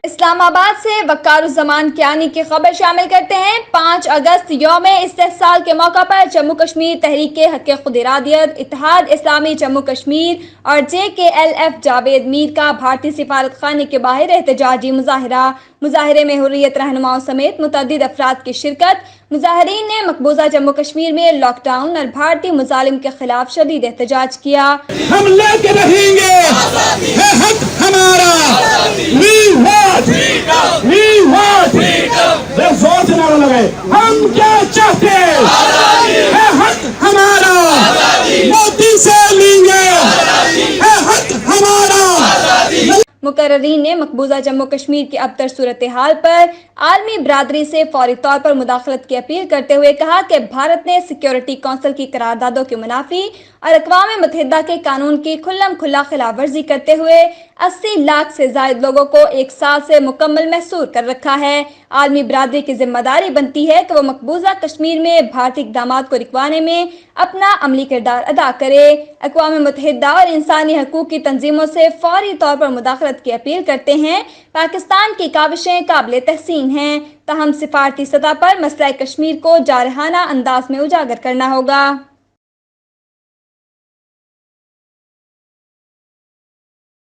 اسلام آباد سے وقار الزمان کیانی کی خبر شامل کرتے ہیں۔ 5 اگست یوم استحصال کے موقع پر جموں کشمیر تحریک حق خود ارادیت، اتحاد اسلامی جموں کشمیر اور JKLF جاوید میر کا بھارتی سفارت خانے کے باہر احتجاجی مظاہرہ۔ مظاہرے میں حریت رہنماؤں سمیت متعدد افراد کی شرکت۔ مظاہرین نے مقبوضہ جموں کشمیر میں لاک ڈاؤن اور بھارتی مظالم کے خلاف شدید احتجاج کیا۔ ہم لے کے رہیں گے، ہے حق ہمارا، زور سے نعرہ لگائے، ہم کیا چاہتے ہیں، ہے حق ہمارا، موتی سے لیں گے، ہے حق ہمارا۔ مقررین نے مقبوضہ جموں کشمیر کی ابتر صورتحال پر عالمی برادری سے فوری طور پر مداخلت کی اپیل کرتے ہوئے کہا کہ بھارت نے سیکیورٹی کونسل کی قراردادوں کی منافی اور اقوام متحدہ کے قانون کی کھلم کھلا خلاف ورزی کرتے ہوئے 80 لاکھ سے زائد لوگوں کو 1 سال سے مکمل محصور کر رکھا ہے۔ عالمی برادری کی ذمہ داری بنتی ہے کہ وہ مقبوضہ کشمیر میں بھارتی اقدامات کو رکوانے میں اپنا عملی کردار ادا کرے۔ اقوام متحدہ اور انسانی حقوق کی تنظیموں سے فوری طور پر مداخلت کی اپیل کرتے ہیں۔ پاکستان کی کاوشیں قابل تحسین ہیں، تاہم سفارتی سطح پر مسئلہ کشمیر کو جارحانہ انداز میں اجاگر کرنا ہوگا۔